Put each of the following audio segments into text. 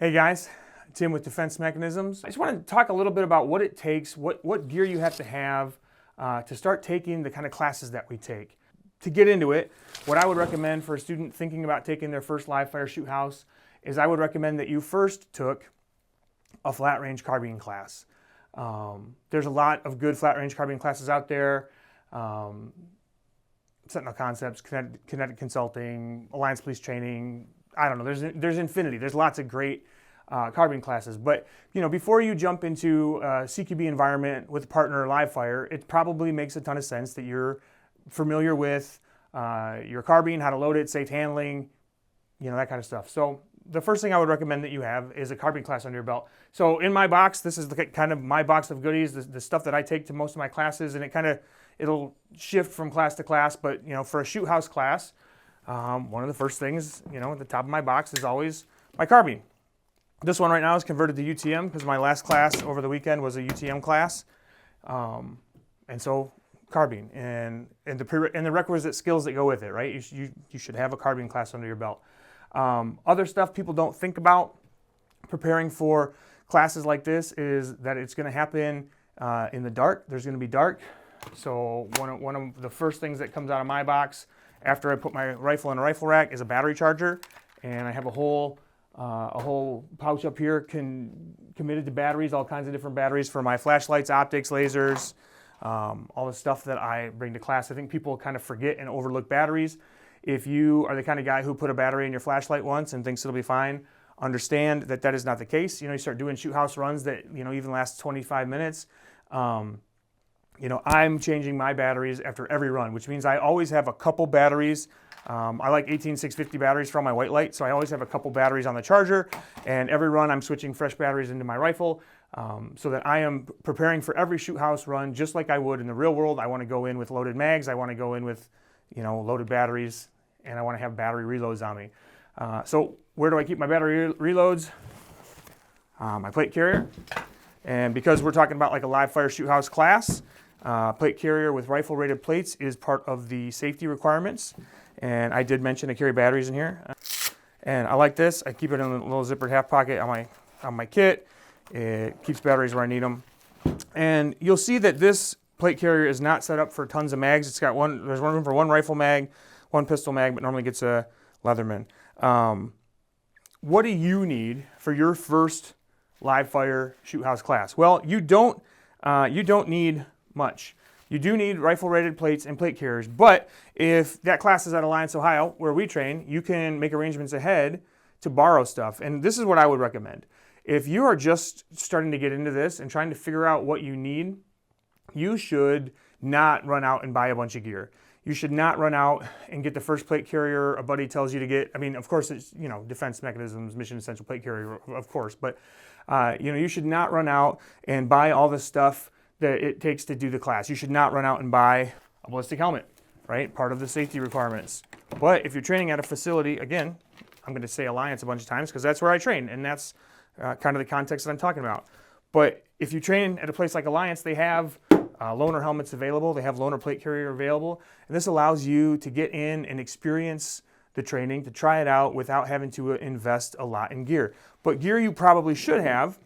Hey guys, Tim with Defense Mechanisms. I just want to talk a little bit about what it takes, what gear you have to start taking the kind of classes that we take. To get into it, what I would recommend for a student thinking about taking their first live fire shoot house is I would recommend that you first took a flat range carbine class. There's a lot of good flat range carbine classes out there. Sentinel Concepts, Kinetic Consulting, Alliance Police Training. I don't know, there's infinity. There's lots of great carbine classes. But before you jump into a CQB environment with a partner live fire, it probably makes a ton of sense that you're familiar with your carbine, how to load it, safe handling, that kind of stuff. So the first thing I would recommend that you have is a carbine class under your belt. So in my box, this is kind of my box of goodies, the stuff that I take to most of my classes, and it'll shift from class to class. But for a shoot house class, one of the first things at the top of my box is always my carbine. This one right now is converted to UTM because my last class over the weekend was a UTM class, and so carbine and the requisite skills that go with it. Right, you should have a carbine class under your belt. Other stuff people don't think about preparing for classes like this is that it's going to happen in the dark. There's going to be dark. So one of the first things that comes out of my box after I put my rifle in a rifle rack is a battery charger, and I have a whole pouch up here committed to batteries, all kinds of different batteries for my flashlights, optics, lasers, all the stuff that I bring to class. I think people kind of forget and overlook batteries. If you are the kind of guy who put a battery in your flashlight once and thinks it'll be fine, understand that that is not the case. You start doing shoot house runs that even last 25 minutes. I'm changing my batteries after every run, which means I always have a couple batteries. I like 18650 batteries for all my white light, so I always have a couple batteries on the charger, and every run I'm switching fresh batteries into my rifle so that I am preparing for every shoot house run just like I would in the real world. I want to go in with loaded mags, I want to go in with loaded batteries, and I want to have battery reloads on me. So where do I keep my battery reloads? My plate carrier. And because we're talking about like a live fire shoot house class, plate carrier with rifle rated plates is part of the safety requirements. And I did mention I carry batteries in here. And I like this. I keep it in a little zippered half pocket on my kit. It keeps batteries where I need them. And you'll see that this plate carrier is not set up for tons of mags. It's got there's room for one rifle mag, one pistol mag, but normally gets a Leatherman. What do you need for your first live fire shoot house class? Well, you don't need much. You do need rifle rated plates and plate carriers, but if that class is at Alliance, Ohio, where we train, you can make arrangements ahead to borrow stuff. And this is what I would recommend. If you are just starting to get into this and trying to figure out what you need, you should not run out and buy a bunch of gear. You should not run out and get the first plate carrier a buddy tells you to get. I mean, of course, it's Defense Mechanisms, Mission Essential Plate Carrier, of course, but you should not run out and buy all the stuff that it takes to do the class. You should not run out and buy a ballistic helmet, right? Part of the safety requirements. But if you're training at a facility, again, I'm going to say Alliance a bunch of times because that's where I train, and that's kind of the context that I'm talking about. But if you train at a place like Alliance, they have loaner helmets available, they have loaner plate carrier available, and this allows you to get in and experience the training, to try it out without having to invest a lot in gear. But gear you probably should have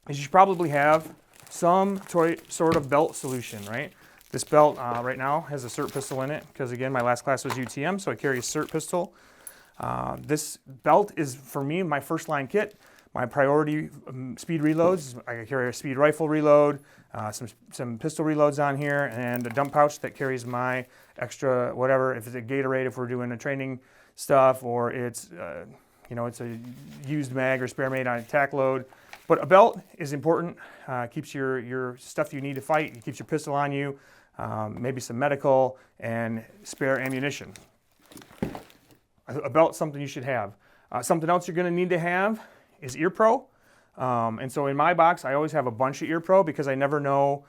is you should probably have some sort of belt solution, right? This belt right now has a SIRT pistol in it because, again, my last class was UTM, so I carry a SIRT pistol. This belt is, for me, my first line kit. My priority speed reloads, I carry a speed rifle reload, some pistol reloads on here, and a dump pouch that carries my extra whatever. If it's a Gatorade, if we're doing a training stuff, or it's it's a used mag or spare made on a tack load. But a belt is important. Keeps your stuff you need to fight. It keeps your pistol on you. Maybe some medical and spare ammunition. A belt's something you should have. Something else you're going to need to have is ear pro. And so in my box, I always have a bunch of ear pro because I never know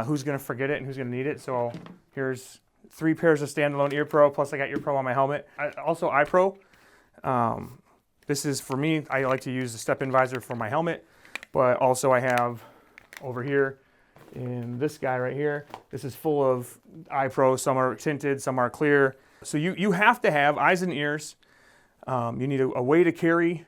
who's going to forget it and who's going to need it. So here's 3 pairs of standalone ear pro, plus I got ear pro on my helmet. Also eye pro. This is for me, I like to use the step-in visor for my helmet, but also I have over here in this guy right here, this is full of eye pro. Some are tinted, some are clear. So you have to have eyes and ears. You need a way to carry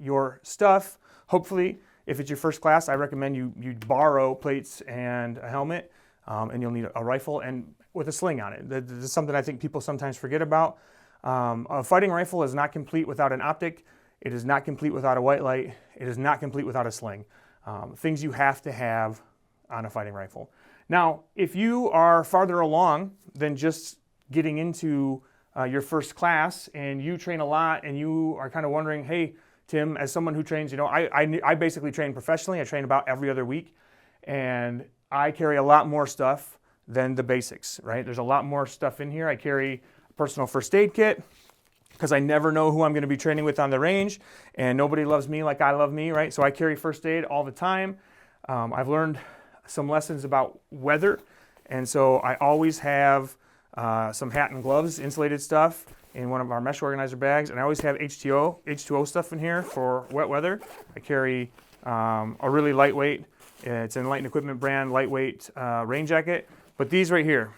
your stuff. Hopefully, if it's your first class, I recommend you borrow plates and a helmet, and you'll need a rifle and with a sling on it. This is something I think people sometimes forget about. A fighting rifle is not complete without an optic. It is not complete without a white light. It is not complete without a sling. Things you have to have on a fighting rifle. Now, if you are farther along than just getting into your first class and you train a lot and you are kind of wondering, hey, Tim, as someone who trains, I basically train professionally. I train about every other week, and I carry a lot more stuff than the basics, right? There's a lot more stuff in here. I carry a personal first aid kit because I never know who I'm going to be training with on the range, and nobody loves me like I love me, right? So I carry first aid all the time. I've learned some lessons about weather, and so I always have some hat and gloves, insulated stuff in one of our mesh organizer bags, and I always have H2O stuff in here for wet weather. I carry a really lightweight, it's an Enlightened Equipment brand, lightweight rain jacket. But these right here,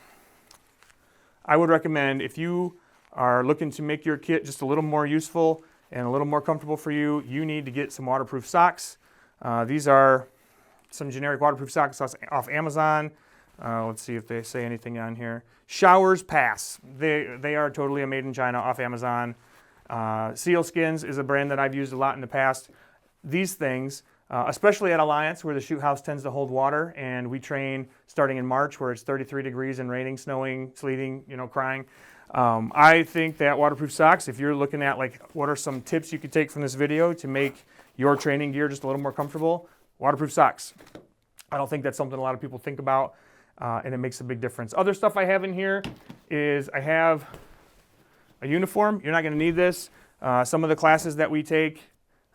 I would recommend if you are looking to make your kit just a little more useful and a little more comfortable for you, you need to get some waterproof socks. These are some generic waterproof socks off Amazon. Let's see if they say anything on here. Showers Pass. They are totally a made in China off Amazon. Sealskins is a brand that I've used a lot in the past. These things, especially at Alliance where the shoot house tends to hold water, and we train starting in March where it's 33 degrees and raining, snowing, sleeting, crying. I think that waterproof socks, if you're looking at like what are some tips you could take from this video to make your training gear just a little more comfortable, waterproof socks. I don't think that's something a lot of people think about. And it makes a big difference. Other stuff I have in here is I have a uniform. You're not going to need this. Some of the classes that we take,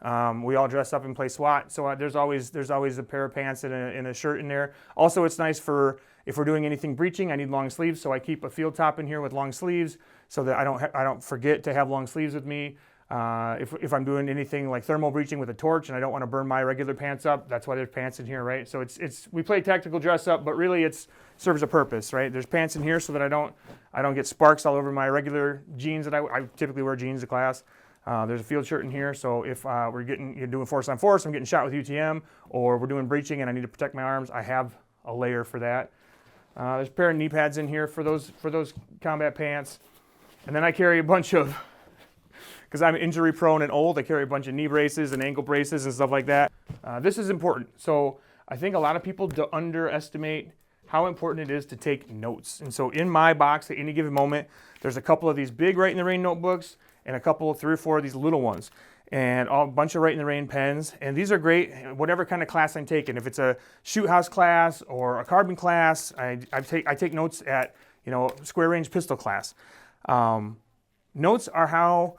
we all dress up and play SWAT. So there's always a pair of pants and a shirt in there. Also, it's nice for if we're doing anything breaching. I need long sleeves, so I keep a field top in here with long sleeves so that I don't forget to have long sleeves with me. If I'm doing anything like thermal breaching with a torch and I don't want to burn my regular pants up, that's why there's pants in here, right? So we play tactical dress up, but really it serves a purpose, right? There's pants in here so that I don't get sparks all over my regular jeans that I typically wear jeans to class. There's a field shirt in here, so if you're doing force on force, I'm getting shot with UTM, or we're doing breaching and I need to protect my arms, I have a layer for that. There's a pair of knee pads in here for those combat pants, and then I carry a bunch of. Because I'm injury prone and old, I carry a bunch of knee braces and ankle braces and stuff like that. This is important. So I think a lot of people underestimate how important it is to take notes. And so in my box at any given moment, there's a couple of these big Right in the Rain notebooks and a couple, 3 or 4 of these little ones. And a bunch of Right in the Rain pens. And these are great, whatever kind of class I'm taking. If it's a shoot house class or a carbine class, I take notes at square range pistol class. Notes are how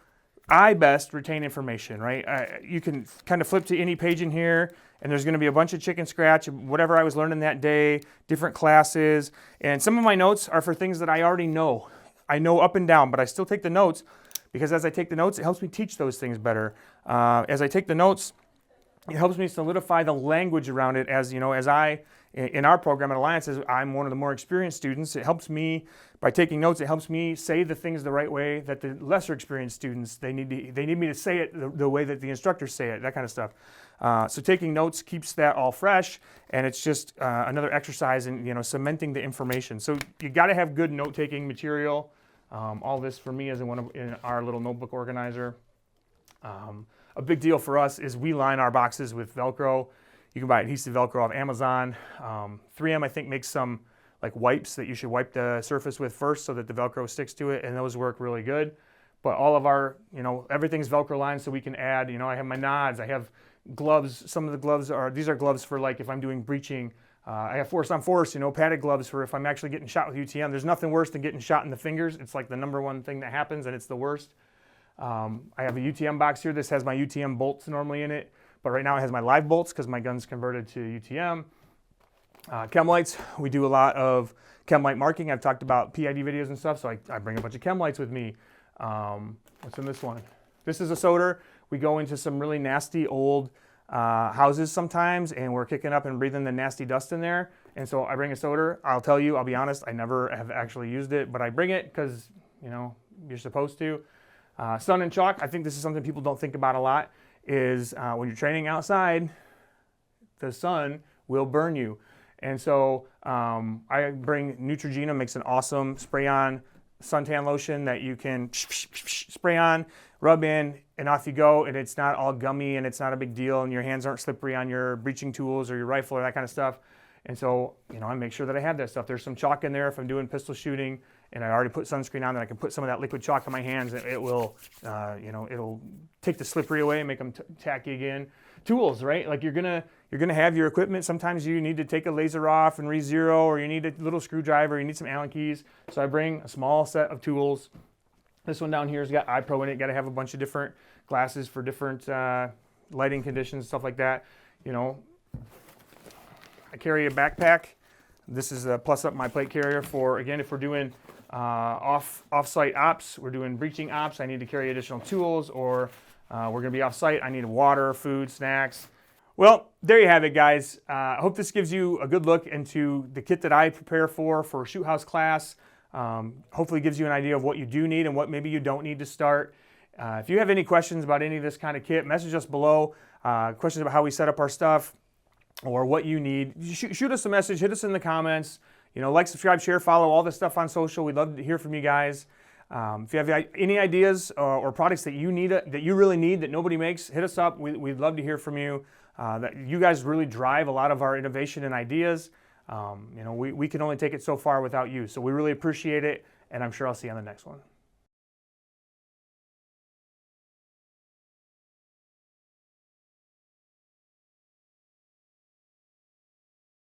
I best retain information, right? You can kind of flip to any page in here, and there's going to be a bunch of chicken scratch, whatever I was learning that day, different classes. And some of my notes are for things that I already know. I know up and down, but I still take the notes because as I take the notes, it helps me teach those things better. As I take the notes, it helps me solidify the language around it as in our program at Alliances, I'm one of the more experienced students. It helps me, by taking notes, it helps me say the things the right way that the lesser experienced students, they need me to say it the way that the instructors say it, that kind of stuff. So taking notes keeps that all fresh, and it's just another exercise in cementing the information. So you got to have good note-taking material. All this for me is in our little notebook organizer. A big deal for us is we line our boxes with Velcro. You can buy adhesive Velcro off Amazon. 3M, I think, makes some like wipes that you should wipe the surface with first so that the Velcro sticks to it, and those work really good. But all of our, everything's Velcro lined, so we can add, I have my nods, I have gloves. Some of the gloves these are gloves for like if I'm doing breaching. I have force on force, padded gloves for if I'm actually getting shot with UTM. There's nothing worse than getting shot in the fingers. It's like the number one thing that happens, and it's the worst. I have a UTM box here. This has my UTM bolts normally in it. But right now it has my live bolts because my gun's converted to UTM. Chem lights, we do a lot of chem light marking. I've talked about PID videos and stuff, so I bring a bunch of chem lights with me. What's in this one? This is a soder. We go into some really nasty old houses sometimes, and we're kicking up and breathing the nasty dust in there. And so I bring a soder. I'll be honest, I never have actually used it, but I bring it because, you're supposed to. Sun and chalk, I think this is something people don't think about a lot. is when you're training outside, the sun will burn you. And so I bring Neutrogena, makes an awesome spray-on suntan lotion that you can spray on, rub in, and off you go. And it's not all gummy, and it's not a big deal, and your hands aren't slippery on your breaching tools or your rifle or that kind of stuff. And so, I make sure that I have that stuff. There's some chalk in there if I'm doing pistol shooting, and I already put sunscreen on, that I can put some of that liquid chalk on my hands, and it will, it'll take the slippery away and make them tacky again. Tools, right? Like you're gonna have your equipment. Sometimes you need to take a laser off and re-zero, or you need a little screwdriver, you need some Allen keys. So I bring a small set of tools. This one down here has got eye pro in it. Got to have a bunch of different glasses for different lighting conditions, stuff like that. I carry a backpack. This is a plus up my plate carrier for, again, if we're doing off-site ops, we're doing breaching ops, I need to carry additional tools, or we're going to be off-site, I need water, food, snacks. Well, there you have it, guys. I hope this gives you a good look into the kit that I prepare for Shoot House class. Hopefully gives you an idea of what you do need and what maybe you don't need to start. If you have any questions about any of this kind of kit, message us below. Questions about how we set up our stuff or what you need. Shoot us a message, hit us in the comments. Like, subscribe, share, follow, all this stuff on social. We'd love to hear from you guys. If you have any ideas or products that you need, that you really need, that nobody makes, hit us up. We'd love to hear from you. That you guys really drive a lot of our innovation and ideas. We can only take it so far without you. So we really appreciate it, and I'm sure I'll see you on the next one.